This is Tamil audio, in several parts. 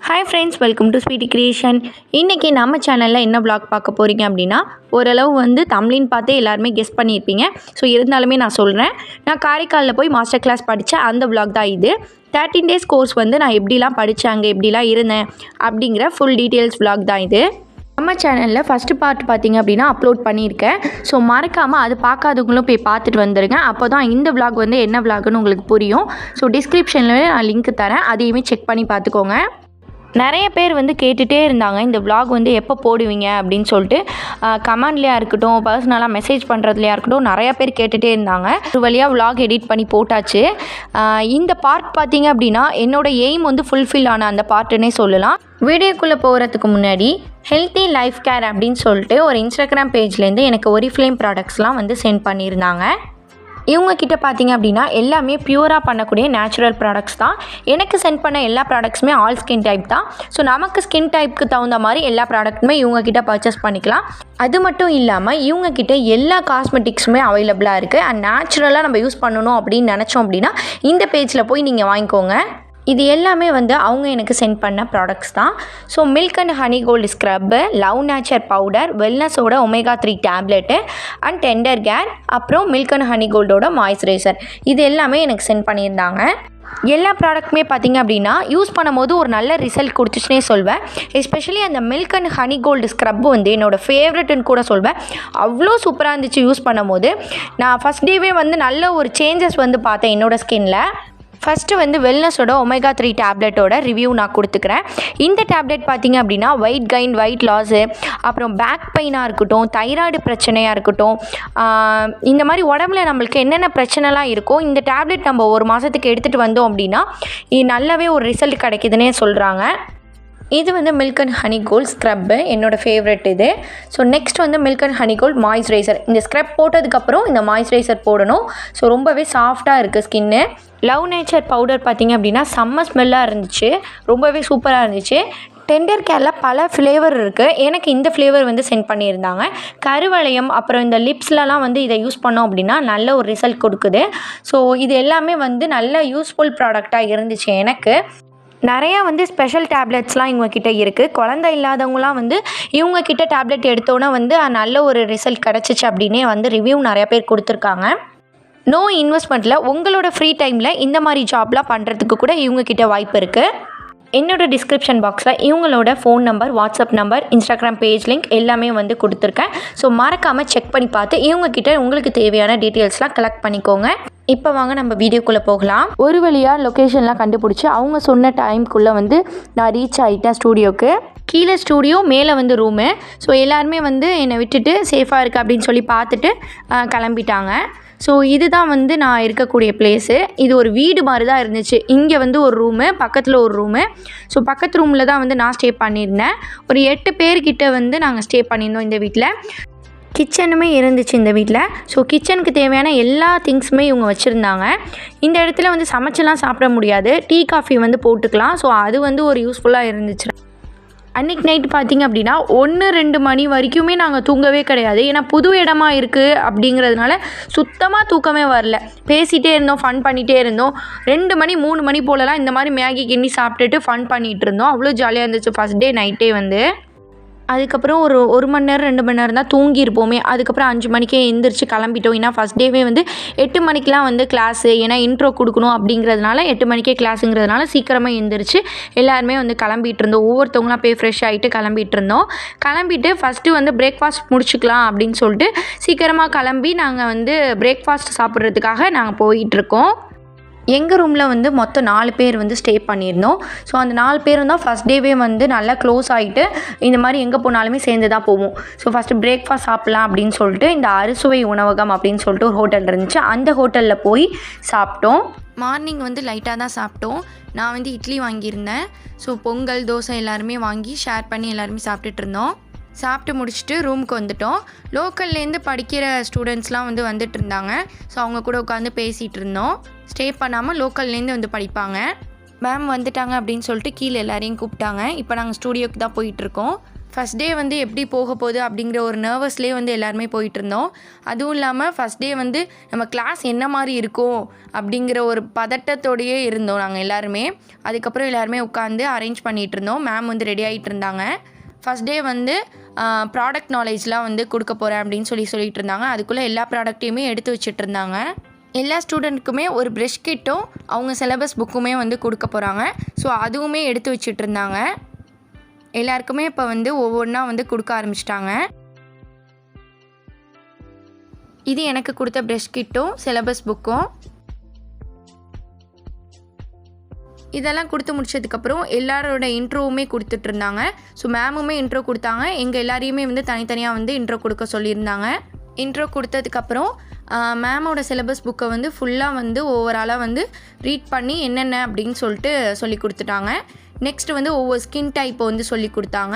Hi friends, welcome to Sweety Creation. இன்றைக்கி நம்ம சேனலில் என்ன vlog பார்க்க போகிறீங்க அப்படின்னா, ஓரளவு தமிழின்னு பார்த்தே எல்லாருமே கெஸ் பண்ணியிருப்பீங்க. ஸோ இருந்தாலுமே நான் சொல்கிறேன். நான் காரைக்காலில் போய் மாஸ்டர் கிளாஸ் படித்த அந்த vlog தான் இது. 13 days கோர்ஸ் நான் எப்படிலாம் படித்தேன், அங்கே எப்படிலாம் இருந்தேன் அப்படிங்கிற ஃபுல் டீட்டெயில்ஸ் vlog தான் இது. நம்ம சேனலில் ஃபஸ்ட்டு பார்ட் பார்த்திங்க அப்படின்னா அப்லோட் பண்ணியிருக்கேன். ஸோ மறக்காமல் அது பார்க்காதவங்களும் போய் பார்த்துட்டு வந்துடுங்க. அப்போ தான் இந்த vlog என்ன vlogன்னு உங்களுக்கு புரியும். ஸோ டிஸ்கிரிப்ஷனில் நான் லிங்க் தரேன், அதையுமே செக் பண்ணி பார்த்துக்கோங்க. நிறைய பேர் கேட்டுகிட்டே இருந்தாங்க இந்த vlog எப்போ போடுவீங்க அப்படின்னு சொல்லிட்டு. கமெண்ட்லையாக இருக்கட்டும், பர்சனலாக மெசேஜ் பண்ணுறதுலையா இருக்கட்டும், நிறையா பேர் கேட்டுகிட்டே இருந்தாங்க. ஒரு வழியாக vlog எடிட் பண்ணி போட்டாச்சு. இந்த பார்ட் பார்த்திங்க அப்படின்னா என்னோடய எய்ம் ஃபுல்ஃபில் ஆன அந்த பார்ட்டுன்னே சொல்லலாம். வீடியோக்குள்ளே போகிறதுக்கு முன்னாடி ஹெல்த்தி லைஃப் கேர் அப்படின்னு சொல்லிட்டு ஒரு இன்ஸ்டாகிராம் பேஜ்லேருந்து எனக்கு ஒரிஃப்ளேம் ப்ராடக்ட்ஸ்லாம் சென்ட் பண்ணியிருந்தாங்க. இவங்கக்கிட்ட பார்த்திங்க அப்படின்னா எல்லாமே ப்யூராக பண்ணக்கூடிய நேச்சுரல் ப்ராடக்ட்ஸ் தான். எனக்கு சென்ட் பண்ண எல்லா ப்ராடக்ட்ஸுமே ஆல் ஸ்கின் டைப் தான். ஸோ நமக்கு ஸ்கின் டைப்புக்கு தகுந்த மாதிரி எல்லா ப்ராடக்ட்டுமே இவங்கக்கிட்ட பர்ச்சேஸ் பண்ணிக்கலாம். அது மட்டும் இல்லாமல் இவங்கக்கிட்ட எல்லா காஸ்மெட்டிக்ஸுமே அவைலபிளாக இருக்குது. அண்ட் நேச்சுரலாக நம்ம யூஸ் பண்ணணும் அப்படின்னு நினச்சோம் அப்படின்னா இந்த பேஜில் போய் நீங்கள் வாங்கிக்கோங்க. இது எல்லாமே அவங்க எனக்கு சென்ட் பண்ண ப்ராடக்ட்ஸ் தான். So milk and honey gold scrub, love nature powder, வெல்னஸோட omega 3 tablet and tender care, அப்புறம் மில்க் அண்ட் ஹனி கோல்டோட மாய்ஸ்சரைசர், இது எல்லாமே எனக்கு சென்ட் பண்ணியிருந்தாங்க. எல்லா ப்ராடக்ட்டுமே பார்த்திங்க அப்படின்னா யூஸ் பண்ணும்போது ஒரு நல்ல ரிசல்ட் கொடுத்துச்சுனே சொல்வேன். எஸ்பெஷலி அந்த milk and honey gold scrub என்னோடய ஃபேவரெட்டுன்னு கூட சொல்வேன். அவ்வளோ சூப்பராக இருந்துச்சு யூஸ் பண்ணும்போது. நான் ஃபஸ்ட் டேவே நல்ல ஒரு சேஞ்சஸ் பார்த்தேன் என்னோடய ஸ்கின்னில். ஃபஸ்ட்டு வெல்னஸோட ஒமேகா 3 டேப்லெட்டோட ரிவ்யூ நான் கொடுத்துக்கிறேன். இந்த டேப்லெட் பார்த்திங்க அப்படின்னா வெயிட் கெயின், வெயிட் லாஸு, அப்புறம் பேக் பெயினாக இருக்கட்டும், தைராய்டு பிரச்சனையாக இருக்கட்டும், இந்த மாதிரி உடம்புல நம்மளுக்கு என்னென்ன பிரச்சனைலாம் இருக்கோ இந்த டேப்லெட் நம்ம ஒரு மாதத்துக்கு எடுத்துகிட்டு வந்தோம் அப்படின்னா இது நல்லாவே ஒரு ரிசல்ட் கிடைக்குதுன்னே சொல்கிறாங்க. இது milk and honey gold scrub, என்னோடய ஃபேவரெட் இது. So next milk and honey gold moisturiser. இந்த ஸ்க்ரப் போட்டதுக்கப்புறம் இந்த மாய்ஸ்சரைசர் போடணும். ஸோ ரொம்பவே சாஃப்டாக இருக்குது ஸ்கின்னு. லவ் நேச்சர் பவுடர் பார்த்திங்க அப்படின்னா செம்ம ஸ்மெல்லாக இருந்துச்சு, ரொம்பவே சூப்பராக இருந்துச்சு. டெண்டர் கேரில் பல ஃப்ளேவர் இருக்குது. எனக்கு இந்த ஃப்ளேவர் சென்ட் பண்ணியிருந்தாங்க. கருவளையம், அப்புறம் இந்த லிப்ஸ்லலாம் இதை யூஸ் பண்ணோம் அப்படின்னா நல்ல ஒரு ரிசல்ட் கொடுக்குது. ஸோ இது எல்லாமே நல்ல யூஸ்ஃபுல் ப்ராடக்டாக இருந்துச்சு எனக்கு. நிறையா ஸ்பெஷல் டேப்லெட்ஸ்லாம் இவங்கக்கிட்ட இருக்குது. குழந்தை இல்லாதவங்களாம் இவங்கக்கிட்ட டேப்லெட் எடுத்தோன்னே நல்ல ஒரு ரிசல்ட் கிடச்சிச்சு அப்படின்னே ரிவ்யூ நிறையா பேர் கொடுத்துருக்காங்க. நோ இன்வெஸ்ட்மெண்ட்டில் உங்களோட ஃப்ரீ டைமில் இந்த மாதிரி ஜாப்லாம் பண்ணுறதுக்கு கூட இவங்கக்கிட்ட வாய்ப்பு இருக்குது. என்னோடய டிஸ்கிரிப்ஷன் பாக்ஸில் இவங்களோட phone number, WhatsApp number, Instagram page link எல்லாமே கொடுத்துருக்கேன். ஸோ மறக்காமல் செக் பண்ணி பார்த்து இவங்கக்கிட்ட உங்களுக்கு தேவையான டீட்டெயில்ஸ்லாம் கலெக்ட் பண்ணிக்கோங்க. இப்போ வாங்க நம்ம வீடியோக்குள்ளே போகலாம். ஒரு வழியாக லொக்கேஷன்லாம் கண்டுபிடிச்சி அவங்க சொன்ன டைம்குள்ளே நான் ரீச் ஆகிட்டேன் ஸ்டூடியோக்கு. கீழே ஸ்டூடியோ, மேலே ரூமு. ஸோ எல்லாருமே என்னை விட்டுட்டு சேஃபாக இருக்குது அப்படின்னு சொல்லி பார்த்துட்டு கிளம்பிட்டாங்க. ஸோ இதுதான் நான் இருக்கக்கூடிய பிளேஸு. இது ஒரு வீடு மாதிரி தான் இருந்துச்சு. இங்கே ஒரு ரூமு, பக்கத்தில் ஒரு ரூமு. ஸோ பக்கத்து ரூமில் தான் நான் ஸ்டே பண்ணியிருந்தேன். ஒரு 8 பேர்கிட்ட நாங்கள் ஸ்டே பண்ணியிருந்தோம் இந்த வீட்டில். கிச்சனுமே இருந்துச்சு இந்த வீட்டில். ஸோ கிச்சனுக்கு தேவையான எல்லா திங்ஸுமே இவங்க வச்சுருந்தாங்க. இந்த இடத்துல சமைச்செல்லாம் சாப்பிட முடியாது, டீ காஃபி போட்டுக்கலாம். ஸோ அது ஒரு யூஸ்ஃபுல்லாக இருந்துச்சு. அன்றைக்கி நைட்டு பார்த்திங்க அப்படின்னா 1-2 மணி வரைக்குமே நாங்கள் தூங்கவே கிடையாது. ஏன்னா புது இடமா இருக்குது அப்படிங்கிறதுனால சுத்தமாக தூக்கமே வரல. பேசிகிட்டே இருந்தோம், ஃபன் பண்ணிகிட்டே இருந்தோம். 2 மணி 3 மணி போலலாம் இந்த மாதிரி மேகி கிண்ணி சாப்பிட்டுட்டு ஃபன் பண்ணிகிட்டு இருந்தோம். அவ்வளோ ஜாலியாக இருந்துச்சு ஃபஸ்ட் டே நைட்டே அதுக்கப்புறம் ஒரு மணி நேரம் 2 மணி நேரம் தான் தூங்கியிருப்போமே. அதுக்கப்புறம் 5 மணிக்கே எழுந்திரிச்சு கிளம்பிட்டோம். ஏன்னா ஃபஸ்ட் டேவே 8 மணிக்கெலாம் கிளாஸு, ஏன்னா இன்ட்ரோ கொடுக்கணும் அப்படிங்கிறதுனால 8 மணிக்கே கிளாஸுங்கிறதுனால சீக்கிரமாக எழுந்திரிச்சு எல்லாருமே கிளம்பிட்டு இருந்தோம். ஒவ்வொருத்தவங்களாம் போய் ஃப்ரெஷ் ஆகிட்டு கிளம்பிட்டு இருந்தோம். கிளம்பிட்டு ஃபஸ்ட்டு பிரேக்ஃபாஸ்ட் முடிச்சுக்கலாம் அப்படின்னு சொல்லிட்டு சீக்கிரமாக கிளம்பி நாங்கள் பிரேக்ஃபாஸ்ட் சாப்பிட்றதுக்காக நாங்கள் போயிட்டுருக்கோம். எங்கள் ரூமில் மொத்தம் 4 பேர் ஸ்டே பண்ணியிருந்தோம். ஸோ அந்த 4 பேரும் தான் ஃபஸ்ட் டேவே நல்லா க்ளோஸ் ஆகிட்டு இந்த மாதிரி எங்கே போனாலுமே சேர்ந்து தான் போவோம். ஸோ ஃபஸ்ட்டு பிரேக்ஃபாஸ்ட் சாப்பிட்லாம் அப்படின்னு சொல்லிட்டு இந்த அறுசுவை உணவகம் அப்படின்னு சொல்லிட்டு ஒரு ஹோட்டல் இருந்துச்சு. அந்த ஹோட்டலில் போய் சாப்பிட்டோம். மார்னிங் லைட்டாக தான் சாப்பிட்டோம். நான் இட்லி வாங்கியிருந்தேன். ஸோ பொங்கல், தோசை எல்லாருமே வாங்கி ஷேர் பண்ணி எல்லாருமே சாப்பிட்டுட்டு இருந்தோம். சாப்பிட்டு முடிச்சுட்டு ரூமுக்கு வந்துட்டோம். லோக்கல்லேருந்து படிக்கிற ஸ்டூடெண்ட்ஸ்லாம் வந்துட்டு இருந்தாங்க. ஸோ அவங்க கூட உட்காந்து பேசிகிட்டு இருந்தோம். ஸ்டே பண்ணாமல் லோக்கல்லேருந்து படிப்பாங்க. மேம் வந்துட்டாங்க அப்படின்னு சொல்லிட்டு கீழே எல்லாரையும் கூப்பிட்டாங்க. இப்போ நாங்கள் ஸ்டூடியோக்கு தான் போயிட்டுருக்கோம். ஃபஸ்ட் டே வந்து எப்படி போக போகுது அப்படிங்கிற ஒரு நர்வஸ்லேயே வந்து எல்லாருமே போயிட்டுருந்தோம். அதுவும் இல்லாமல் ஃபஸ்ட் டே வந்து நம்ம கிளாஸ் என்ன மாதிரி இருக்கும் அப்படிங்கிற ஒரு பதட்டத்தோடையே இருந்தோம் நாங்கள் எல்லாருமே. அதுக்கப்புறம் எல்லாருமே உட்காந்து அரேஞ்ச் பண்ணிகிட்டு இருந்தோம். மேம் வந்து ரெடி ஆகிட்டு இருந்தாங்க. ஃபஸ்ட் டே வந்து ப்ராடக்ட் நாலேஜ்லாம் வந்து கொடுக்க போகிறேன் அப்படின்னு சொல்லிட்டு இருந்தாங்க. அதுக்குள்ளே எல்லா ப்ராடக்ட்டையுமே எடுத்து வச்சுட்டு இருந்தாங்க. எல்லா ஸ்டூடெண்ட்டுக்குமே ஒரு ப்ரஷ் கிட்டும் அவங்க சிலபஸ் புக்குமே வந்து கொடுக்க போகிறாங்க. ஸோ அதுவுமே எடுத்து வச்சுட்டு இருந்தாங்க. எல்லாருக்குமே இப்போ வந்து ஒவ்வொன்றா வந்து கொடுக்க ஆரம்பிச்சிட்டாங்க. இது எனக்கு கொடுத்த ப்ரஷ் கிட்டும் சிலபஸ் புக்கும். இதெல்லாம் கொடுத்து முடிச்சதுக்கப்புறம் எல்லாரோட இன்ட்ரோவுமே கொடுத்துட்ருந்தாங்க. ஸோ மேமுமே இன்ட்ரோ கொடுத்தாங்க. எங்கள் எல்லாரையுமே வந்து தனித்தனியாக வந்து இன்ட்ரோ கொடுக்க சொல்லியிருந்தாங்க. இன்ட்ரோ கொடுத்ததுக்கப்புறம் மேமோட சிலபஸ் புக்கை வந்து ஃபுல்லாக வந்து ஓவராலாக வந்து ரீட் பண்ணி என்னென்ன அப்படின்னு சொல்லிட்டு சொல்லி கொடுத்துட்டாங்க. நெக்ஸ்ட்டு வந்து ஒவ்வொரு ஸ்கின் டைப்பை வந்து சொல்லி கொடுத்தாங்க.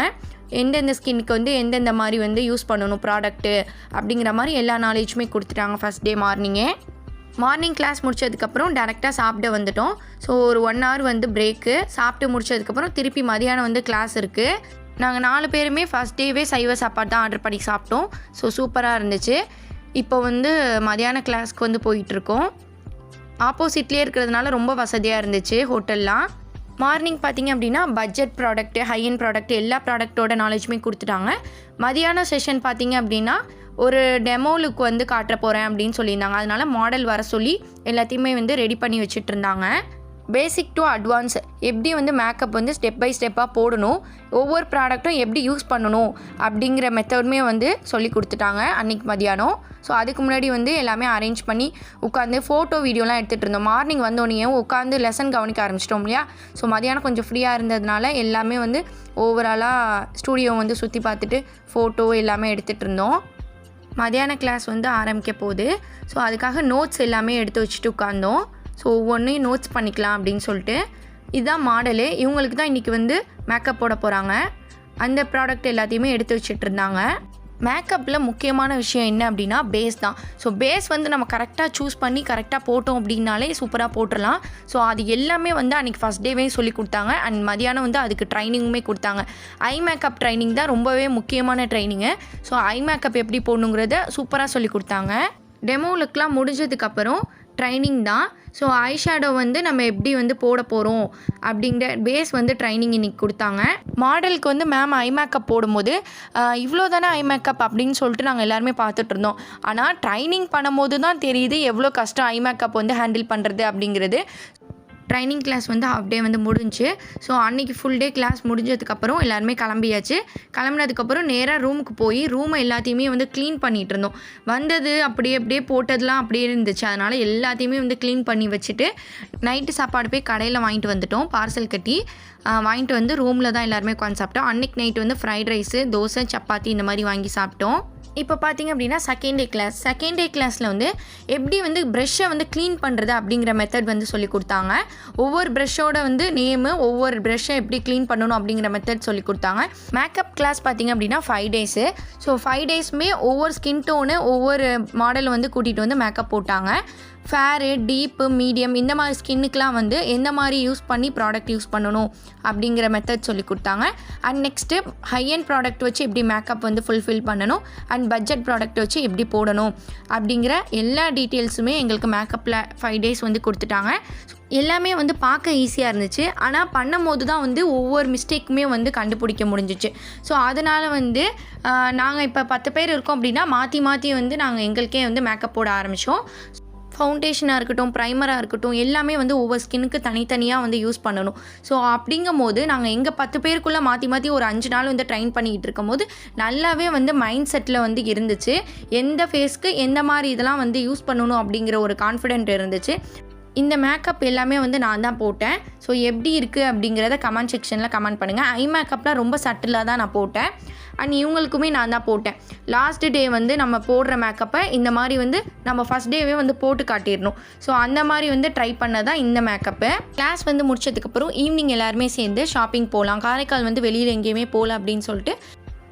எந்தெந்த ஸ்கின்னுக்கு வந்து எந்தெந்த மாதிரி வந்து யூஸ் பண்ணணும் ப்ராடக்ட்டு அப்படிங்கிற மாதிரி எல்லா நாலேஜுமே கொடுத்துட்டாங்க ஃபஸ்ட் டே மார்னிங்கே. மார்னிங் கிளாஸ் முடிச்சதுக்கப்புறம் டேரெக்டாக சாப்பிட வந்துட்டோம். ஸோ ஒரு 1 hour வந்து பிரேக்கு. சாப்பிட்டு முடிச்சதுக்கப்புறம் திருப்பி மதியானம் வந்து கிளாஸ் இருக்குது. நாங்கள் 4 பேருமே ஃபஸ்ட் டேவே சைவ சாப்பாடு தான் ஆர்டர் பண்ணி சாப்பிட்டோம். ஸோ சூப்பராக இருந்துச்சு. இப்போ வந்து மதியான கிளாஸ்க்கு வந்து போயிட்டுருக்கோம். ஆப்போசிட்லேயே இருக்கிறதுனால ரொம்ப வசதியாக இருந்துச்சு ஹோட்டல்லாம். மார்னிங் பார்த்திங்க அப்படின்னா budget product, high and product எல்லா ப்ராடக்ட்டோட நாலேஜுமே கொடுத்துட்டாங்க. மதியான செஷன் பார்த்திங்க அப்படின்னா ஒரு டெமோ லுக் வந்து காட்ட போகிறேன் அப்படின்னு சொல்லியிருந்தாங்க. அதனால் மாடல் வர சொல்லி எல்லாத்தையுமே வந்து ரெடி பண்ணி வச்சுட்டு இருந்தாங்க. பேசிக் டு அட்வான்ஸ் எப்படி வந்து மேக்கப் வந்து ஸ்டெப் பை ஸ்டெப்பாக போடணும், ஒவ்வொரு ப்ராடக்ட்டும் எப்படி யூஸ் பண்ணணும் அப்படிங்கிற மெத்தடுமே வந்து சொல்லி கொடுத்துட்டாங்க அன்றைக்கி மதியானம். ஸோ அதுக்கு முன்னாடி வந்து எல்லாமே அரேஞ்ச் பண்ணி உட்காந்து ஃபோட்டோ வீடியோலாம் எடுத்துகிட்டு இருந்தோம். மார்னிங் வந்தோடனே உட்காந்து லெசன் கவனிக்க ஆரம்பிச்சிட்டோம் இல்லையா. ஸோ மதியானம் கொஞ்சம் ஃப்ரீயாக இருந்ததுனால எல்லாமே வந்து ஓவராலாக ஸ்டூடியோ வந்து சுற்றி பார்த்துட்டு ஃபோட்டோ எல்லாமே எடுத்துகிட்டு இருந்தோம். மதியான கிளாஸ் வந்து ஆரம்பிக்க போகுது. ஸோ அதுக்காக நோட்ஸ் எல்லாமே எடுத்து வச்சுட்டு உட்காந்தோம். ஸோ ஒவ்வொன்றையும் நோட்ஸ் பண்ணிக்கலாம் அப்படின்னு சொல்லிட்டு. இதுதான் மாடலு. இவங்களுக்கு தான் இன்றைக்கி வந்து மேக்கப் போட போகிறாங்க. அந்த ப்ராடக்ட் எல்லாத்தையுமே எடுத்து வச்சுட்டு இருந்தாங்க. மேக்கப்பில் முக்கியமான விஷயம் என்ன அப்படின்னா பேஸ் தான். ஸோ பேஸ் வந்து நம்ம கரெக்டாக சூஸ் பண்ணி கரெக்டாக போட்டோம் அப்படின்னாலே சூப்பராக போட்டுடலாம். ஸோ அது எல்லாமே வந்து அன்றைக்கி ஃபஸ்ட் டேவே சொல்லி கொடுத்தாங்க. அண்ட் மதியானம் வந்து அதுக்கு ட்ரைனிங்குமே கொடுத்தாங்க. ஐ மேக்கப் ட்ரைனிங் தான் ரொம்பவே முக்கியமான ட்ரைனிங்கு. ஸோ ஐ மேக்கப் எப்படி போடணுங்கிறத சூப்பராக சொல்லி கொடுத்தாங்க. டெமோ லுக்லாம் முடிஞ்சதுக்கப்புறம் ட்ரைனிங் தான். ஸோ ஐ ஷேடோ வந்து நம்ம எப்படி வந்து போட போகிறோம் அப்படிங்கிற பேஸ் வந்து ட்ரைனிங் இன்றைக்கி கொடுத்தாங்க. மாடலுக்கு வந்து மேம் ஐ மேக்கப் போடும்போது இவ்வளோ தானே ஐ மேக்கப் அப்படின்னு சொல்லிட்டு நாங்கள் எல்லாருமே பார்த்துட்டு இருந்தோம். ஆனால் ட்ரைனிங் பண்ணும்போது தான் தெரியுது எவ்வளோ கஷ்டம் ஐ மேக்கப் வந்து ஹேண்டில் பண்ணுறது அப்படிங்கிறது. ட்ரைனிங் கிளாஸ் வந்து ஹாஃப் டே வந்து முடிஞ்சு. ஸோ அன்றைக்கி ஃபுல் டே கிளாஸ் முடிஞ்சதுக்கப்புறம் எல்லாருமே கிளம்பியாச்சு. கிளம்புனதுக்கப்புறம் நேராக ரூமுக்கு போய் ரூமை எல்லாத்தையுமே வந்து க்ளீன் பண்ணிகிட்டு இருந்தோம். வந்தது அப்படியே போட்டதெல்லாம் அப்படியே இருந்துச்சு. அதனால் எல்லாத்தையுமே வந்து க்ளீன் பண்ணி வச்சுட்டு நைட்டு சாப்பாடு போய் கடையில் வாங்கிட்டு வந்துட்டோம். பார்சல் கட்டி வாங்கிட்டு வந்து ரூமில் தான் எல்லாருமே உட்காந்து சாப்பிட்டோம். அன்றைக்கி நைட்டு வந்து ஃப்ரைட் ரைஸு, தோசை, சப்பாத்தி இந்த மாதிரி வாங்கி சாப்பிட்டோம். இப்போ பார்த்திங்க அப்படின்னா செகண்ட் டே கிளாஸில் வந்து எப்படி வந்து ப்ரெஷ்ஷை வந்து க்ளீன் பண்ணுறது அப்படிங்கிற மெத்தட் வந்து சொல்லி கொடுத்தாங்க. ஒவ்வொரு ப்ரெஷ்ஷோட வந்து நேமு, ஒவ்வொரு ப்ரெஷ்ஷை எப்படி க்ளீன் பண்ணணும் அப்படிங்கிற மெத்தட் சொல்லி கொடுத்தாங்க. மேக்கப் கிளாஸ் பார்த்திங்க அப்படின்னா 5 days. ஸோ 5 daysமே ஒவ்வொரு ஸ்கின் டோனு ஒவ்வொரு மாடல் வந்து கூட்டிகிட்டு வந்து மேக்கப் போட்டாங்க. ஃபேரு, டீப்பு, மீடியம் இந்த மாதிரி ஸ்கின்னுக்கெலாம் வந்து எந்த மாதிரி யூஸ் பண்ணி ப்ராடக்ட் யூஸ் பண்ணணும் அப்படிங்கிற மெத்தட் சொல்லி கொடுத்தாங்க. And next high and product வச்சு எப்படி மேக்கப் வந்து ஃபுல்ஃபில் பண்ணணும், அண்ட் பட்ஜெட் ப்ராடக்ட் வச்சு எப்படி போடணும் அப்படிங்கிற எல்லா டீட்டெயில்ஸுமே எங்களுக்கு மேக்கப்பில் 5 days வந்து கொடுத்துட்டாங்க. எல்லாமே வந்து பார்க்க ஈஸியாக இருந்துச்சு. ஆனால் பண்ணும்போது தான் வந்து ஒவ்வொரு மிஸ்டேக்குமே வந்து கண்டுபிடிக்க முடிஞ்சிச்சு. ஸோ அதனால் வந்து நாங்கள் இப்போ 10 பேர் இருக்கோம் அப்படின்னா மாற்றி வந்து நாங்கள் எங்களுக்கே வந்து மேக்கப் போட ஆரம்பித்தோம். ஃபவுண்டேஷனாக இருக்கட்டும், ப்ரைமராக இருக்கட்டும், எல்லாமே வந்து ஒவ்வொரு ஸ்கின்னுக்கு தனித்தனியாக வந்து யூஸ் பண்ணணும். ஸோ அப்படிங்கும் போது நாங்கள் எங்கள் 10 பேருக்குள்ளே மாற்றி ஒரு 5 நாள் வந்து ட்ரைன் பண்ணிக்கிட்டு இருக்கும் போது நல்லாவே வந்து மைண்ட் செட்டில் வந்து இருந்துச்சு. எந்த ஃபேஸ்க்கு எந்த மாதிரி இதெல்லாம் வந்து யூஸ் பண்ணணும் அப்படிங்கிற ஒரு கான்ஃபிடென்ட் இருந்துச்சு. இந்த மேக்கப் எல்லாமே வந்து நான் தான் போட்டேன். ஸோ எப்படி இருக்குது அப்படிங்கிறத கமெண்ட் செக்ஷனில் கமெண்ட் பண்ணுங்கள். ஐ மேக்கப்லாம் ரொம்ப சட்டிலாக தான் நான் போட்டேன். அண்ட் இவங்களுக்குமே நான் தான் போட்டேன். லாஸ்ட் டே வந்து நம்ம போடுற மேக்கப்பை இந்த மாதிரி வந்து நம்ம ஃபஸ்ட் டேவே வந்து போட்டு காட்டிடணும். ஸோ அந்த மாதிரி வந்து ட்ரை பண்ண தான் இந்த மேக்கப்பு. கிளாஸ் வந்து முடிச்சதுக்கப்புறம் ஈவினிங் எல்லாருமே சேர்ந்து ஷாப்பிங் போகலாம், காரைக்கால் வந்து வெளியில் எங்கேயுமே போகலாம் அப்படின்னு சொல்லிட்டு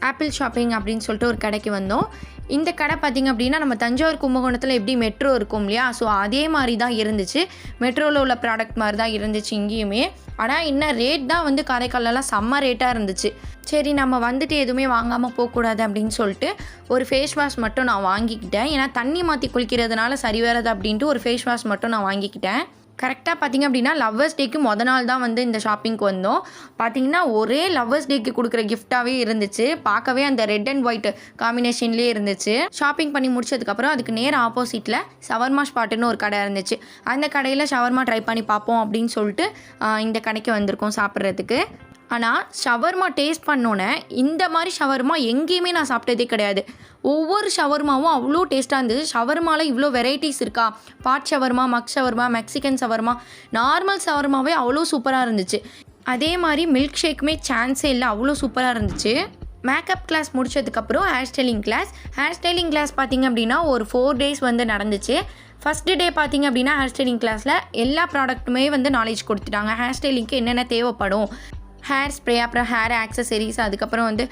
ஆப்பிள் ஷாப்பிங் அப்படின்னு சொல்லிட்டு ஒரு கடைக்கு வந்தோம். இந்த கடை பார்த்திங்க அப்படின்னா நம்ம தஞ்சாவூர் கும்பகோணத்தில் எப்படி மெட்ரோ இருக்கும் இல்லையா, ஸோ அதே மாதிரி தான் இருந்துச்சு. மெட்ரோவில் உள்ள ப்ராடக்ட் மாதிரி தான் இருந்துச்சு இங்கேயுமே. ஆனால் இன்னும் ரேட் தான் வந்து காரைக்காலெலாம் செம்ம ரேட்டாக இருந்துச்சு. சரி நம்ம வந்துட்டு எதுவுமே வாங்காமல் போகக்கூடாது அப்படின்னு சொல்லிட்டு ஒரு ஃபேஸ் வாஷ் மட்டும் நான் வாங்கிக்கிட்டேன். ஏன்னா தண்ணி மாற்றி குளிக்கிறதுனால சரி வராது அப்படின்ட்டு ஒரு ஃபேஸ் வாஷ் மட்டும் நான் வாங்கிக்கிட்டேன். கரெக்டாக பார்த்திங்க அப்படின்னா லவ்வர்ஸ் டேக்கு நாள் தான் வந்து இந்த ஷாப்பிங்க்கு வந்தோம். பார்த்திங்கன்னா ஒரே லவ்வர்ஸ் டேக்கு கொடுக்குற கிஃப்டாகவே இருந்துச்சு. பார்க்கவே அந்த ரெட் அண்ட் ஒயிட் காம்பினேஷன்லேயே இருந்துச்சு. ஷாப்பிங் பண்ணி முடிச்சதுக்கப்புறம் அதுக்கு நேர் ஆப்போசிட்டில் ஷவர்மா ஸ்பாட்டுன்னு ஒரு கடை இருந்துச்சு. அந்த கடையில் ஷவர்மா ட்ரை பண்ணி பார்ப்போம் அப்படின்னு சொல்லிட்டு இந்த கடைக்கு வந்திருக்கோம் சாப்பிட்றதுக்கு. ஆனால் ஷவர்மா டேஸ்ட் பண்ணோன்னே இந்த மாதிரி ஷவர்மா எங்கேயுமே நான் சாப்பிட்டதே கிடையாது. ஒவ்வொரு ஷவர்மாவும் அவ்வளோ டேஸ்ட்டாக இருந்தது. ஷவர்மாவில் இவ்வளோ வெரைட்டிஸ் இருக்கா, பாட் ஷவர்மா, மக் ஷவர்மா, மெக்சிகன் ஷவர்மா, நார்மல் ஷவர்மாவே அவ்வளோ சூப்பராக இருந்துச்சு. அதே மாதிரி மில்க் ஷேக்குமே சான்ஸே இல்லை, அவ்வளோ சூப்பராக இருந்துச்சு. மேக்கப் கிளாஸ் முடிச்சதுக்கப்புறம் ஹேர் ஸ்டைலிங் கிளாஸ் பார்த்திங்க அப்படின்னா ஒரு 4 days வந்து நடந்துச்சு. ஃபஸ்ட்டு டே பார்த்திங்க அப்படின்னா ஹேர் ஸ்டைலிங் கிளாஸில் எல்லா ப்ராடக்ட்டுமே வந்து நாலேஜ் கொடுத்துட்டாங்க. ஹேர் ஸ்டைலிங்க்கு என்னென்ன தேவைப்படும், ஹேர் ஸ்ப்ரே, அப்புறம் ஹேர் ஆக்சசரிஸ், அதுக்கப்புறம் வந்து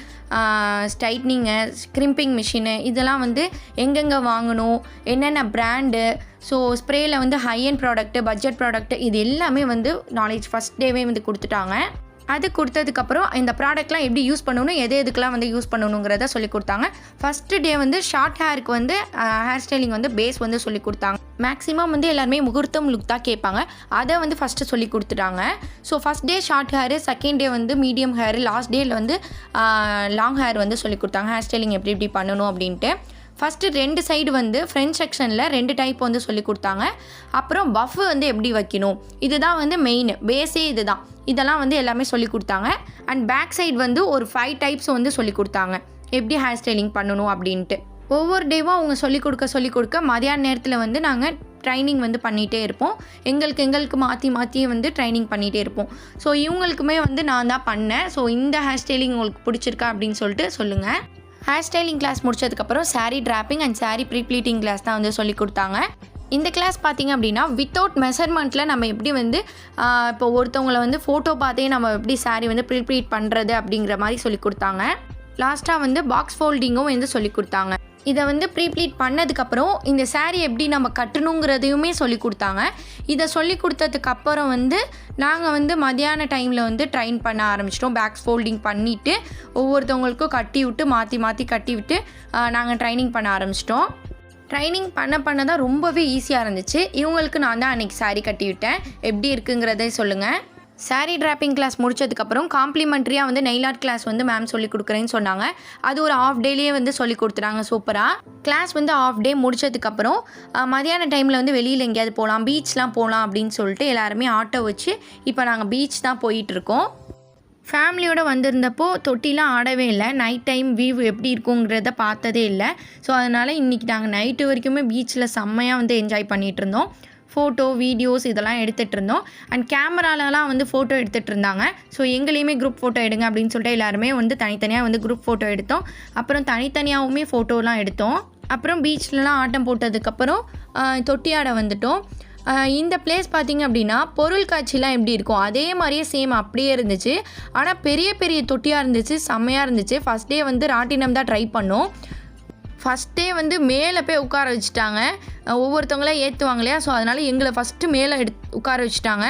ஸ்ட்ரைட்னிங்கு, ஸ்க்ரிம்பிங் மிஷினு, இதெல்லாம் வந்து எங்கெங்கே வாங்கணும், என்னென்ன பிராண்டு, ஸோ ஸ்ப்ரேயில் வந்து high and product, budget product, இது எல்லாமே வந்து நாலேஜ் ஃபஸ்ட் டேவே வந்து கொடுத்துட்டாங்க. அது கொடுத்ததுக்கப்புறம் இந்த ப்ராடக்ட்லாம் எப்படி யூஸ் பண்ணணும், எதுக்கெலாம் வந்து யூஸ் பண்ணணுங்கிறத சொல்லி கொடுத்தாங்க. ஃபஸ்ட்டு டே வந்து ஷார்ட் ஹேருக்கு வந்து ஹேர் ஸ்டைலிங் வந்து பேஸ் வந்து சொல்லி கொடுத்தாங்க. மேக்ஸிமம் வந்து எல்லாருமே முகூர்த்தம் லுக் தான் கேட்பாங்க, அதை வந்து ஃபஸ்ட்டு சொல்லி கொடுத்துட்டாங்க. So first day short hair, second day வந்து மீடியம் ஹேரு, லாஸ்ட் டேயில் வந்து லாங் ஹேர் வந்து சொல்லி கொடுத்தாங்க. ஹேர் ஸ்டைலிங் எப்படி பண்ணணும் அப்படின்ட்டு. ஃபஸ்ட்டு 2 சைடு வந்து ஃப்ரண்ட் செக்ஷனில் 2 டைப் வந்து சொல்லி கொடுத்தாங்க. அப்புறம் பஃப் வந்து எப்படி வைக்கணும், இதுதான் வந்து மெயின் பேஸே இதுதான். இதெல்லாம் வந்து எல்லாமே சொல்லி கொடுத்தாங்க. அண்ட் பேக் சைடு வந்து ஒரு 5 டைப்ஸ் வந்து சொல்லி கொடுத்தாங்க எப்படி ஹேர் ஸ்டைலிங் பண்ணணும் அப்படின்ட்டு. ஒவ்வொரு டேவும் அவங்க சொல்லிக் கொடுக்க மதியான நேரத்தில் வந்து நாங்கள் ட்ரைனிங் வந்து பண்ணிகிட்டே இருப்போம். எங்களுக்கு மாற்றி வந்து ட்ரைனிங் பண்ணிகிட்டே இருப்போம். ஸோ இவங்களுக்குமே வந்து நான் தான் பண்ணேன். ஸோ இந்த ஹேர் ஸ்டைலிங் உங்களுக்கு பிடிச்சிருக்கா அப்படின்னு சொல்லிட்டு சொல்லுங்கள். ஹேர் ஸ்டைலிங் கிளாஸ் முடிச்சதுக்கப்புறம் sari draping and sari pleating class தான் வந்து சொல்லி கொடுத்தாங்க. இந்த கிளாஸ் பார்த்திங்க அப்படின்னா வித்தவுட் மெஷர்மெண்ட்டில் நம்ம எப்படி வந்து இப்போ ஒருத்தவங்களை வந்து ஃபோட்டோ பார்த்தே நம்ம எப்படி சாரீ வந்து ப்ளீட் பண்ணுறது அப்படிங்கிற மாதிரி சொல்லி கொடுத்தாங்க. லாஸ்ட்டாக வந்து பாக்ஸ் ஃபோல்டிங்கும் வந்து சொல்லி கொடுத்தாங்க. இதை வந்து ப்ளீட் பண்ணதுக்கப்புறம் இந்த சாரீ எப்படி நம்ம கட்டணுங்கிறதையுமே சொல்லி கொடுத்தாங்க. இதை சொல்லி கொடுத்ததுக்கப்புறம் வந்து நாங்கள் வந்து மதியான டைமில் வந்து ட்ரைன் பண்ண ஆரம்பிச்சிட்டோம். பேக்ஸ் ஃபோல்டிங் பண்ணிவிட்டு ஒவ்வொருத்தவங்களுக்கும் கட்டி விட்டு மாற்றி கட்டி விட்டு நாங்கள் ட்ரைனிங் பண்ண ஆரம்பிச்சிட்டோம். ட்ரைனிங் பண்ண தான் ரொம்பவே ஈஸியாக இருந்துச்சு. இவங்களுக்கு நான் தான் அன்றைக்கி சாரீ கட்டி விட்டேன். எப்படி இருக்குங்கிறதே சொல்லுங்கள். சாரீ ட்ராப்பிங் கிளாஸ் முடிச்சதுக்கப்புறம் காம்ப்ளிமெண்ட்ரியாக வந்து நெயில் ஆர்ட் கிளாஸ் வந்து மேம் சொல்லி கொடுக்குறேன்னு சொன்னாங்க. அது ஒரு ஆஃப் டேலேயே வந்து சொல்லி கொடுத்துட்டாங்க சூப்பராக. கிளாஸ் வந்து ஆஃப் டே முடிச்சதுக்கப்புறம் மதியான டைமில் வந்து வெளியில் எங்கேயாவது போகலாம், பீச்லாம் போகலாம் அப்படின்னு சொல்லிட்டு எல்லாருமே ஆட்டோ வச்சு இப்போ நாங்கள் பீச் தான் போயிட்டுருக்கோம். ஃபேமிலியோடு வந்திருந்தப்போ தொட்டிலாம் ஆடவே இல்லை. நைட் டைம் வியூ எப்படி இருக்குங்கிறத பார்த்ததே இல்லை. ஸோ அதனால் இன்றைக்கி நாங்கள் நைட்டு வரைக்குமே பீச்சில் செம்மையாக வந்து என்ஜாய் பண்ணிகிட்டு இருந்தோம். ஃபோட்டோ வீடியோஸ் இதெல்லாம் எடுத்துகிட்டு இருந்தோம். அண்ட் கேமராலலாம் வந்து ஃபோட்டோ எடுத்துகிட்டு இருந்தாங்க. ஸோ எங்களையுமே குரூப் ஃபோட்டோ எடுங்க அப்படின்னு சொல்லிட்டு எல்லாருமே வந்து தனித்தனியாக வந்து குரூப் ஃபோட்டோ எடுத்தோம். அப்புறம் தனித்தனியாகவுமே ஃபோட்டோலாம் எடுத்தோம். அப்புறம் பீச்லலாம் ஆட்டம் போட்டதுக்கப்புறம் தொட்டியாட வந்துட்டோம். இந்த பிளேஸ் பார்த்திங்க அப்படின்னா பொருள் காட்சிலாம் எப்படி இருக்கும் அதே மாதிரியே சேம் அப்படியே இருந்துச்சு. ஆனால் பெரிய பெரிய தொட்டியாக இருந்துச்சு, செம்மையாக இருந்துச்சு. ஃபஸ்ட் டே வந்து ராட்டினம் தான் ட்ரை பண்ணோம். ஃபஸ்ட் டே வந்து மேலே போய் உட்கார வச்சுட்டாங்க. ஒவ்வொருத்தவங்களாம் ஏற்றுவாங்க இல்லையா, ஸோ அதனால் எங்களை ஃபஸ்ட்டு மேலே உட்கார வச்சுட்டாங்க.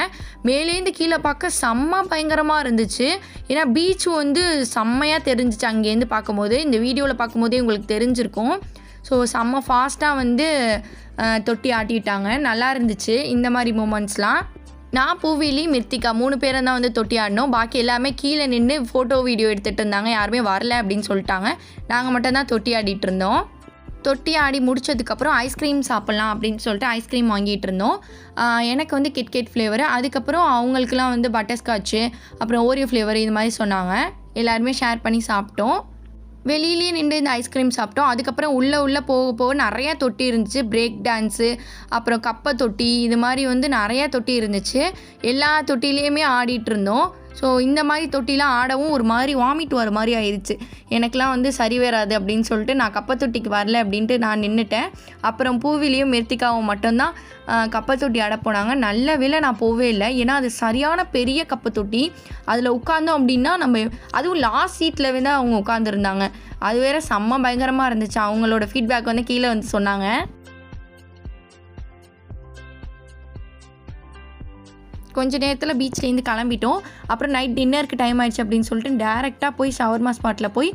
மேலேருந்து கீழே பார்க்க செம்ம பயங்கரமாக இருந்துச்சு. ஏன்னா பீச் வந்து செம்மையாக தெரிஞ்சிச்சு அங்கேருந்து பார்க்கும்போது. இந்த வீடியோவில் பார்க்கும்போதே உங்களுக்கு தெரிஞ்சிருக்கும். ஸோ செம்ம ஃபாஸ்ட்டாக வந்து தொட்டி ஆட்டிட்டாங்க. நல்லா இருந்துச்சு இந்த மாதிரி மூமெண்ட்ஸ்லாம். நான் பூவிலி மிர்த்திகா 3 பேரும் தான் வந்து தொட்டி ஆடினோம். பாக்கி எல்லாமே கீழே நின்று ஃபோட்டோ வீடியோ எடுத்துகிட்டு இருந்தாங்க. யாருமே வரல அப்படின்னு சொல்லிட்டாங்க. நாங்கள் மட்டும்தான் தொட்டி ஆடிட்டு இருந்தோம். தொட்டி ஆடி முடிச்சதுக்கப்புறம் ஐஸ்கிரீம் சாப்பிட்லாம் அப்படின்னு சொல்லிட்டு ஐஸ்கிரீம் வாங்கிட்டு இருந்தோம். எனக்கு வந்து கிட்கேட் ஃப்ளேவரு, அதுக்கப்புறம் அவங்களுக்குலாம் வந்து பட்டர்ஸ்காட்சு, அப்புறம் ஓரியோ ஃப்ளேவர் இது மாதிரி சொன்னாங்க. எல்லாருமே ஷேர் பண்ணி சாப்பிட்டோம். வெளியிலேயே நின்று இந்த ஐஸ்கிரீம் சாப்பிட்டோம். அதுக்கப்புறம் உள்ளே போக நிறையா தொட்டி இருந்துச்சு. பிரேக் டான்ஸு, அப்புறம் கப்பை தொட்டி, இது மாதிரி வந்து நிறையா தொட்டி இருந்துச்சு. எல்லா தொட்டிலையுமே ஆடிட்டு இருந்தோம். ஸோ இந்த மாதிரி தொட்டிலாம் ஆடவும் ஒரு மாதிரி வாமிட் வர மாதிரி ஆயிடுச்சு. எனக்கெலாம் வந்து சரி வராது அப்படின்னு சொல்லிட்டு நான் கப்பை தொட்டிக்கு வரல அப்படின்ட்டு நான் நின்றுட்டேன். அப்புறம் பூவிலியும் மிருத்திகாவும் மட்டும்தான் கப்பை தொட்டி ஆட போனாங்க. நல்ல வேளை நான் போவே இல்லை. ஏன்னா அது சரியான பெரிய கப்பை தொட்டி. அதில் உட்காந்தோம் அப்படின்னா நம்ம அதுவும் லாஸ்ட் சீட்டில் தான் அவங்க உட்காந்துருந்தாங்க. அது வேறு செம்ம பயங்கரமாக இருந்துச்சு. அவங்களோட ஃபீட்பேக் வந்து கீழே வந்து சொன்னாங்க. கொஞ்சம் நேரத்தில் பீச்லேருந்து கிளம்பிட்டோம். அப்புறம் நைட் டின்னருக்கு டைம் ஆயிடுச்சு அப்படின்னு சொல்லிட்டு டேரெக்டாக போய் ஷவர்மா ஸ்பாட்டில் போய்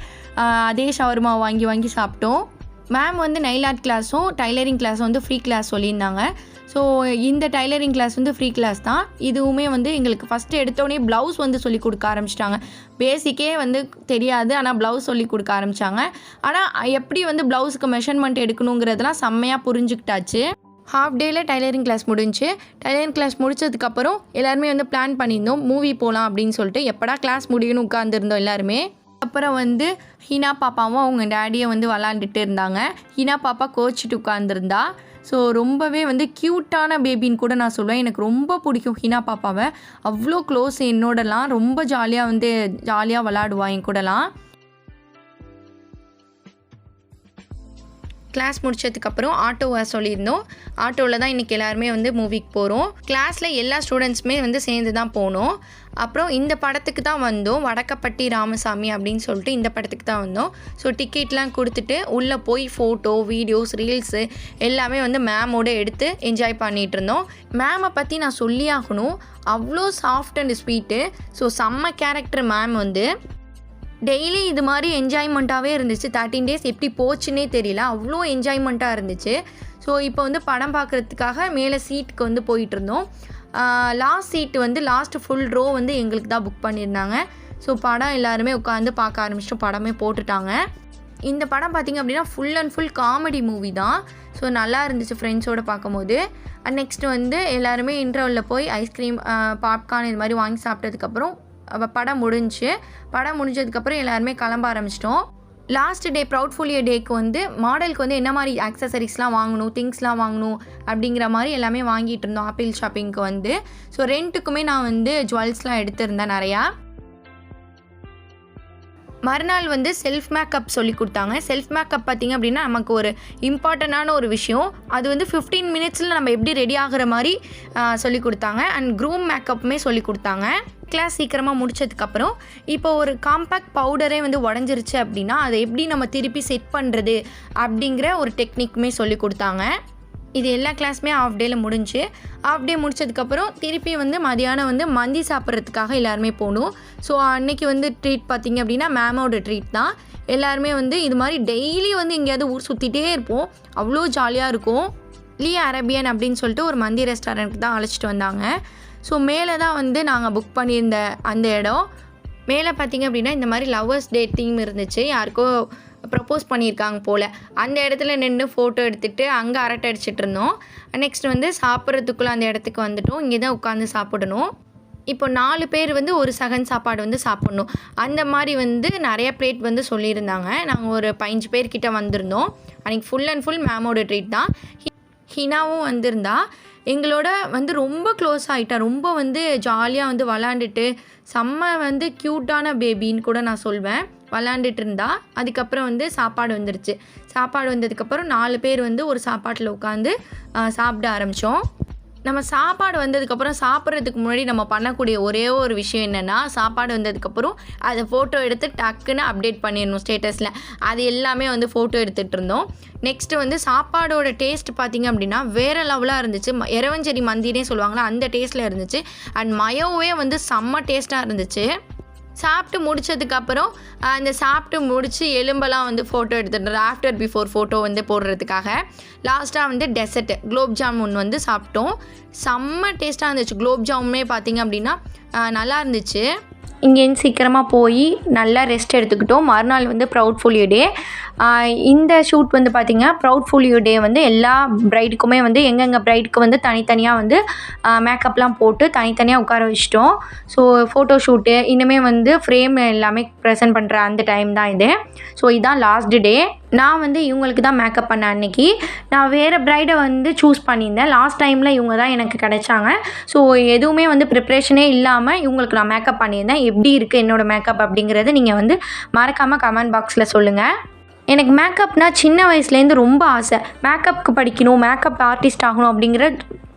அதே ஷவர்மா வாங்கி சாப்பிட்டோம். மேம் வந்து நெயில் ஆர்ட் கிளாஸும் டைலரிங் கிளாஸும் வந்து ஃப்ரீ கிளாஸ் சொல்லியிருந்தாங்க. ஸோ இந்த டைலரிங் கிளாஸ் வந்து ஃப்ரீ கிளாஸ் தான். இதுவுமே வந்து எங்களுக்கு ஃபஸ்ட்டு எடுத்தோடனே ப்ளவுஸ் வந்து சொல்லி கொடுக்க ஆரம்பிச்சிட்டாங்க. பேசிக்கே வந்து தெரியாது, ஆனால் ப்ளவுஸ் சொல்லி கொடுக்க ஆரம்பித்தாங்க. ஆனால் எப்படி வந்து ப்ளவுஸுக்கு மெஷர்மெண்ட் எடுக்கணுங்கிறதுலாம் செம்மையாக புரிஞ்சுக்கிட்டாச்சு. ஹாஃப் டேயில் டைலரிங் கிளாஸ் முடிஞ்சு. டைலரிங் கிளாஸ் முடிச்சதுக்கப்புறம் எல்லாருமே வந்து பிளான் பண்ணியிருந்தோம் மூவி போகலாம் அப்படின்னு சொல்லிட்டு. எப்படா கிளாஸ் முடியும்னு உட்காந்துருந்தோம் எல்லாருமே. அப்புறம் வந்து ஹீனா பாப்பாவும் அவங்க டேடியை வந்து விளாண்டுட்டு இருந்தாங்க. ஹீனா பாப்பா கோச்சிட்டு உட்காந்துருந்தா. ஸோ ரொம்பவே வந்து க்யூட்டான பேபின்னு கூட நான் சொல்லுவேன். எனக்கு ரொம்ப பிடிக்கும் ஹீனா பாப்பாவை. அவ்வளோ க்ளோஸ் என்னோடலாம். ரொம்ப ஜாலியாக விளாடுவா என் கூடலாம். கிளாஸ் முடிச்சதுக்கப்புறம் ஆட்டோவை சொல்லியிருந்தோம். ஆட்டோவில் தான் இன்றைக்கி எல்லாருமே வந்து மூவிக்கு போகிறோம். கிளாஸில் எல்லா ஸ்டூடெண்ட்ஸுமே வந்து சேர்ந்து தான் போனோம். அப்புறம் இந்த படத்துக்கு தான் வந்தோம். வடக்கப்பட்டி ராமசாமி அப்படின்னு சொல்லிட்டு இந்த படத்துக்கு தான் வந்தோம். ஸோ டிக்கெட்லாம் கொடுத்துட்டு உள்ளே போய் ஃபோட்டோ, வீடியோஸ், ரீல்ஸு எல்லாமே வந்து மேமோடு எடுத்து என்ஜாய் பண்ணிகிட்டு இருந்தோம். மேமை பற்றி நான் சொல்லி ஆகணும். அவ்வளோ சாஃப்ட் அண்ட் ஸ்வீட்டு. ஸோ செம்ம கேரக்டர் மேம் வந்து. டெய்லி இது மாதிரி என்ஜாய்மெண்ட்டாகவே இருந்துச்சு. 13 days எப்படி போச்சுன்னே தெரியல. அவ்வளோ என்ஜாய்மெண்ட்டாக இருந்துச்சு. ஸோ இப்போ வந்து படம் பார்க்குறதுக்காக மேலே சீட்டுக்கு வந்து போயிட்டுருந்தோம். லாஸ்ட் சீட்டு வந்து லாஸ்ட் ஃபுல் ரோ வந்து எங்களுக்கு தான் புக் பண்ணியிருந்தாங்க. ஸோ படம் எல்லாருமே உட்காந்து பார்க்க ஆரம்பிச்சிட்டோம். படமே போட்டுட்டாங்க. இந்த படம் பார்த்திங்க அப்படின்னா full and full comedy movie தான். ஸோ நல்லா இருந்துச்சு ஃப்ரெண்ட்ஸோடு பார்க்கும்போது. நெக்ஸ்ட்டு வந்து எல்லாருமே இன்டர்வலில் போய் ஐஸ்கிரீம், பாப்கார்ன் இது மாதிரி வாங்கி சாப்பிட்டதுக்கப்புறம் படம் முடிஞ்சதுக்கப்புறம் எல்லாருமே கிளம்ப ஆரம்பிச்சிட்டோம். லாஸ்ட் டே ப்ரௌட்ஃபோலியோ டேக்கு வந்து மாடலுக்கு வந்து என்ன மாதிரி ஆக்சசரிஸ்லாம் வாங்கணும், திங்ஸ்லாம் வாங்கணும் அப்படிங்கிற மாதிரி எல்லாமே வாங்கிட்டு இருந்தோம் ஆப்பிள் ஷாப்பிங்க்கு வந்து. ஸோ ரெண்ட்டுக்குமே நான் வந்து ஜுவல்ஸ்லாம் எடுத்திருந்தேன் நிறையா. மறுநாள் வந்து செல்ஃப் மேக்கப் சொல்லி கொடுத்தாங்க. செல்ஃப் மேக்கப் பார்த்திங்க அப்படின்னா நமக்கு ஒரு இம்பார்ட்டண்ட்டான ஒரு விஷயம். அது வந்து 15 minutesல நம்ம எப்படி ரெடி ஆகிற மாதிரி சொல்லி கொடுத்தாங்க. அண்ட் க்ரூம் மேக்கப்புமே சொல்லி கொடுத்தாங்க. கிளாஸ் சீக்கிரமாக முடிச்சதுக்கப்புறம் இப்போ ஒரு காம்பேக்ட் பவுடரே வந்து உடஞ்சிருச்சு அப்படின்னா அதை எப்படி நம்ம திருப்பி செட் பண்ணுறது அப்படிங்கிற ஒரு டெக்னிக்குமே சொல்லி கொடுத்தாங்க. இது எல்லா கிளாஸுமே ஆஃப் டேயில் முடிஞ்சு. ஆஃப் டே முடிச்சதுக்கப்புறம் திருப்பி வந்து மதியானம் வந்து மந்தி சாப்பிட்றதுக்காக எல்லாருமே போகணும். ஸோ அன்றைக்கி வந்து ட்ரீட் பார்த்திங்க அப்படின்னா மேமோட ட்ரீட் தான். எல்லாருமே வந்து இது மாதிரி டெய்லி வந்து எங்கேயாவது ஊர் சுற்றிட்டே இருப்போம். அவ்வளோ ஜாலியாக இருக்கும். லீ அரேபியன் அப்படின்னு சொல்லிட்டு ஒரு மந்தி ரெஸ்டாரண்ட்டுக்கு தான் அழைச்சிட்டு வந்தாங்க. ஸோ மேலே தான் வந்து நாங்கள் புக் பண்ணியிருந்த அந்த இடம். மேலே பார்த்திங்க அப்படின்னா இந்த மாதிரி லவ்வர்ஸ் டே தீம் இருந்துச்சு. யாருக்கோ ப்ரப்போஸ் பண்ணியிருக்காங்க போல். அந்த இடத்துல நின்று ஃபோட்டோ எடுத்துகிட்டு அங்கே அரட்டை அடிச்சிட்டு இருந்தோம். நெக்ஸ்ட் வந்து சாப்பிட்றதுக்குள்ளே அந்த இடத்துக்கு வந்துட்டோம். இங்கே தான் உட்காந்து சாப்பிடணும். இப்போ 4 பேர் வந்து ஒரு சகன் சாப்பாடு வந்து சாப்பிட்ணும். அந்த மாதிரி வந்து நிறைய பிளேட் வந்து சொல்லியிருந்தாங்க. நாங்கள் ஒரு 15 பேர்கிட்ட வந்திருந்தோம். அன்றைக்கி ஃபுல் அண்ட் ஃபுல் மேமோட ட்ரீட் தான். ஹினாவும் வந்திருந்தா. எங்களோட வந்து ரொம்ப க்ளோஸ் ஆகிட்டா. ரொம்ப வந்து ஜாலியாக வந்து விளாண்டுட்டு செம்ம வந்து க்யூட்டான பேபின்னு கூட நான் சொல்வேன். விளாண்டுட்டு இருந்தா. அதுக்கப்புறம் வந்து சாப்பாடு வந்துருச்சு. சாப்பாடு வந்ததுக்கப்புறம் 4 பேர் வந்து ஒரு சாப்பாட்டில் உட்காந்து சாப்பிட ஆரம்பித்தோம். நம்ம சாப்பாடு வந்ததுக்கப்புறம் சாப்பிட்றதுக்கு முன்னாடி நம்ம பண்ணக்கூடிய ஒரே ஒரு விஷயம் என்னென்னா, சாப்பாடு வந்ததுக்கப்புறம் அதை ஃபோட்டோ எடுத்து டக்குன்னு அப்டேட் பண்ணிடணும் ஸ்டேட்டஸில். அது எல்லாமே வந்து ஃபோட்டோ எடுத்துகிட்டு இருந்தோம். நெக்ஸ்ட்டு வந்து சாப்பாடோட டேஸ்ட் பார்த்திங்க அப்படின்னா வேறு லெவலாக இருந்துச்சு. எரவஞ்சேரி மந்தினே சொல்லுவாங்களா, அந்த டேஸ்ட்டில் இருந்துச்சு. அண்ட் மயோவே வந்து செம்ம டேஸ்ட்டாக இருந்துச்சு. சாப்பிட்டு முடித்ததுக்கப்புறம் சாப்பிட்டு முடித்து எலும்பெல்லாம் வந்து ஃபோட்டோ எடுத்துகிட்டு ஆஃப்டர் பிஃபோர் ஃபோட்டோ வந்து போடுறதுக்காக லாஸ்ட்டாக வந்து டெசர்ட் குலோப் ஜாமுன் வந்து சாப்பிட்டோம். செம்ம டேஸ்ட்டாக இருந்துச்சு. குலோப் ஜாமுனே பார்த்திங்க அப்படின்னா நல்லா இருந்துச்சு. இங்கேருந்து சீக்கிரமாக போய் நல்லா ரெஸ்ட் எடுத்துக்கிட்டோம். மறுநாள் வந்து ப்ரௌட்ஃபோலியோ டே. இந்த ஷூட் வந்து பார்த்திங்க ப்ரௌட்ஃபுல் யூ டே வந்து எல்லா ப்ரைடுக்குமே வந்து எங்கெங்கே ப்ரைடுக்கு வந்து தனித்தனியாக வந்து மேக்கப்லாம் போட்டு தனித்தனியாக உட்கார வச்சிட்டோம். ஸோ ஃபோட்டோ ஷூட்டு இன்னுமே வந்து ஃப்ரேம் எல்லாமே ப்ரெசென்ட் பண்ணுற அந்த டைம் தான் இது. ஸோ இதுதான் லாஸ்ட் டே. நான் வந்து இவங்களுக்கு தான் மேக்கப் பண்ணேன் அன்றைக்கி. நான் வேறு ப்ரைடை வந்து சூஸ் பண்ணியிருந்தேன். லாஸ்ட் டைமில் இவங்க தான் எனக்கு கிடைச்சாங்க. ஸோ எதுவுமே வந்து ப்ரிப்ரேஷனே இல்லாமல் இவங்களுக்கு நான் மேக்கப் பண்ணியிருந்தேன். எப்படி இருக்குது என்னோடய மேக்கப் அப்படிங்கிறது நீங்கள் வந்து மறக்காமல் கமெண்ட் பாக்ஸில் சொல்லுங்கள். எனக்கு மேக்கப்னால் சின்ன வயசுலேருந்து ரொம்ப ஆசை. மேக்கப்புக்கு படிக்கணும், மேக்கப் ஆர்டிஸ்ட் ஆகணும் அப்படிங்கிற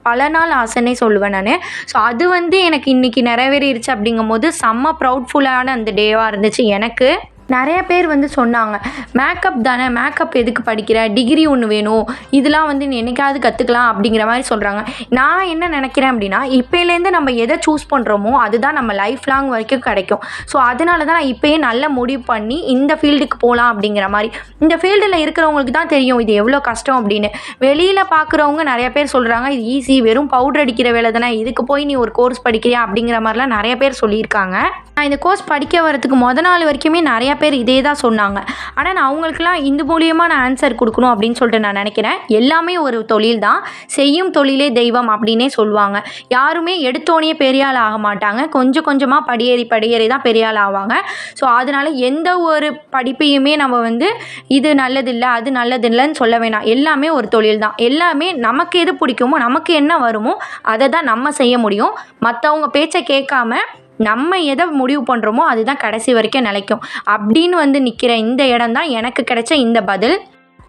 பல நாள் ஆசைன்னே சொல்லுவேன் நான். ஸோ அது வந்து எனக்கு இன்றைக்கி நிறைவேறிடுச்சு அப்படிங்கும்போது செம்ம ப்ரௌட்ஃபுல்லான அந்த டேவாக இருந்துச்சு எனக்கு. நிறைய பேர் வந்து சொன்னாங்க, மேக்கப் தானே, மேக்கப் எதுக்கு படிக்கிற, டிகிரி ஒன்று வேணும், இதெல்லாம் வந்து நீ என்னைக்காவது கற்றுக்கலாம் அப்படிங்கிற மாதிரி சொல்கிறாங்க. நான் என்ன நினைக்கிறேன் அப்படின்னா, இப்போலேருந்து நம்ம எதை சூஸ் பண்ணுறோமோ அதுதான் நம்ம லைஃப் லாங் வரைக்கும் கிடைக்கும். ஸோ அதனால தான் நான் இப்போயே நல்ல முடிவு பண்ணி இந்த ஃபீல்டுக்கு போகலாம் அப்படிங்கிற மாதிரி. இந்த ஃபீல்டில் இருக்கிறவங்களுக்கு தான் தெரியும் இது எவ்வளோ கஷ்டம் அப்படின்னு. வெளியில் பார்க்குறவங்க நிறைய பேர் சொல்கிறாங்க இது ஈஸி, வெறும் பவுடர் அடிக்கிற வேலை தானே, இதுக்கு போய் நீ ஒரு கோர்ஸ் படிக்கிறியா அப்படிங்கிற மாதிரிலாம் நிறைய பேர் சொல்லியிருக்காங்க. நான் இந்த கோர்ஸ் படிக்க வரதுக்கு நாள் வரைக்குமே நிறையா பேர் இதே தான் சொன்னாங்க. ஆனால் நான் அவங்களுக்குலாம் இந்த மூலியமாக நான் ஆன்சர் கொடுக்கணும் அப்படின்னு சொல்லிட்டு நான் நினைக்கிறேன். எல்லாமே ஒரு தொழில் தான், செய்யும் தொழிலே தெய்வம் அப்படின்னே சொல்லுவாங்க. யாருமே எடுத்தோடனே பெரிய ஆள் ஆக மாட்டாங்க, கொஞ்சம் கொஞ்சமாக படியேறி தான் பெரிய ஆள் ஆவாங்க. ஸோ அதனால் எந்த ஒரு படிப்பையுமே நம்ம வந்து இது நல்லதில்லை அது நல்லதில்லைன்னு சொல்ல வேணாம். எல்லாமே ஒரு தொழில் தான். எல்லாமே நமக்கு எது பிடிக்குமோ நமக்கு என்ன வருமோ அதை தான் நம்ம செய்ய முடியும். மற்றவங்க பேச்சை கேட்காம நம்ம எதை முடிவு பண்ணுறோமோ அதுதான் கடைசி வரைக்கும் நிலைக்கும் அப்படின்னு வந்து நிற்கிற இந்த இடம் தான் எனக்கு கிடைச்ச இந்த பதில்.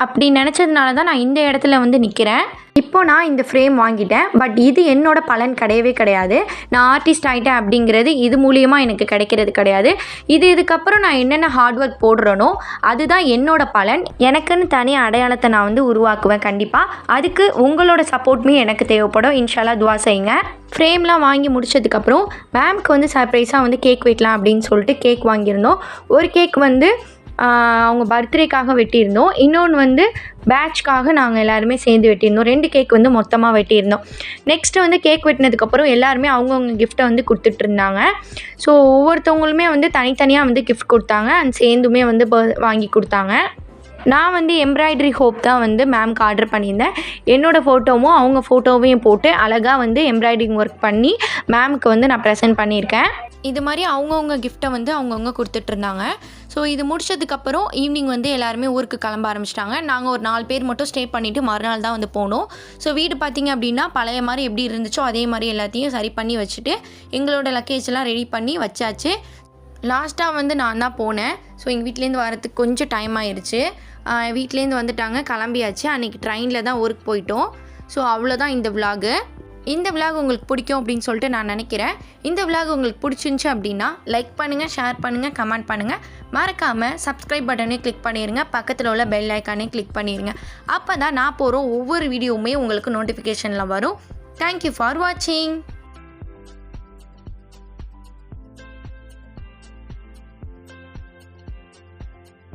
அப்படி நினச்சதுனால தான் நான் இந்த இடத்துல வந்து நிற்கிறேன். இப்போ நான் இந்த ஃப்ரேம் வாங்கிட்டேன். பட் இது என்னோட பலன் கிடையவே கிடையாது. நான் ஆர்டிஸ்ட் ஆகிட்டேன் அப்படிங்கிறது இது மூலியமாக எனக்கு கிடைக்கிறது கிடையாது. இதுக்கப்புறம் நான் என்னென்ன ஹார்ட் ஒர்க் போடுறேனோ அதுதான் என்னோட பலன். எனக்குன்னு தனி அடையாளத்தை நான் வந்து உருவாக்குவேன் கண்டிப்பாக. அதுக்கு உங்களோட சப்போர்ட்டுமே எனக்கு தேவைப்படும். இன்ஷால்லா துவா செய்யுங்க. ஃப்ரேம்லாம் வாங்கி முடிச்சதுக்கப்புறம் மேம்க்கு வந்து சர்ப்ரைஸாக வந்து கேக் வெட்டலாம் அப்படின்னு சொல்லிட்டு கேக் வாங்கியிருந்தோம். ஒரு கேக் வந்து அவங்க பர்த்டேக்காக வெட்டியிருந்தோம். இன்னொன்று வந்து பேட்ச்க்காக நாங்கள் எல்லாருமே சேர்ந்து வெட்டியிருந்தோம். 2 கேக் வந்து மொத்தமாக வெட்டியிருந்தோம். நெக்ஸ்ட்டு வந்து கேக் வெட்டினதுக்கப்புறம் எல்லாருமே அவங்கவுங்க கிஃப்ட்டை வந்து கொடுத்துட்ருந்தாங்க. ஸோ ஒவ்வொருத்தவங்களுமே வந்து தனித்தனியாக வந்து கிஃப்ட் கொடுத்தாங்க அண்ட் சேர்ந்துமே வந்து வாங்கி கொடுத்தாங்க. நான் வந்து எம்ப்ராய்டரி ஹோப் தான் வந்து மேம்க்கு ஆர்டர் பண்ணியிருந்தேன். என்னோடய ஃபோட்டோவும் அவங்க ஃபோட்டோவையும் போட்டு அழகாக வந்து எம்ப்ராய்டரிங் ஒர்க் பண்ணி மேம்க்கு வந்து நான் ப்ரெசென்ட் பண்ணியிருக்கேன். இது மாதிரி அவங்கவுங்க கிஃப்ட்டை வந்து அவங்கவுங்க கொடுத்துட்ருந்தாங்க. ஸோ இது முடிச்சதுக்கப்புறம் ஈவினிங் வந்து எல்லாருமே ஊருக்கு கிளம்ப ஆரம்பிச்சிட்டாங்க. நாங்கள் ஒரு 4 பேர் மட்டும் ஸ்டே பண்ணிவிட்டு மறுநாள் தான் வந்து போனோம். ஸோ வீடு பார்த்திங்க அப்படின்னா பழைய மாதிரி எப்படி இருந்துச்சோ அதே மாதிரி எல்லாத்தையும் சரி பண்ணி வச்சுட்டு எங்களோட லக்கேஜெலாம் ரெடி பண்ணி வச்சாச்சு. லாஸ்ட்டாக வந்து நான் தான் போனேன். ஸோ எங்கள் வீட்லேருந்து வரதுக்கு கொஞ்சம் டைம் ஆயிடுச்சு. வீட்லேருந்து வந்துட்டாங்க, கிளம்பியாச்சு. அன்றைக்கி ட்ரெயினில் தான் ஊருக்கு போயிட்டோம். ஸோ அவ்வளோதான் இந்த விலாகு. இந்த விலாக் உங்களுக்கு பிடிக்கும் அப்படின்னு சொல்லிட்டு நான் நினைக்கிறேன். இந்த விலாக் உங்களுக்கு பிடிச்சிருந்துச்சி அப்படின்னா லைக் பண்ணுங்கள், ஷேர் பண்ணுங்கள், கமெண்ட் பண்ணுங்கள். மறக்காமல் சப்ஸ்கிரைப் பட்டனே கிளிக் பண்ணிடுங்க. பக்கத்தில் உள்ள பெல் ஐக்கானே கிளிக் பண்ணிடுங்க. அப்போ தான் நான் போகிற ஒவ்வொரு வீடியோவுமே உங்களுக்கு நோட்டிஃபிகேஷனில் வரும். தேங்க்யூ ஃபார் வாட்சிங்.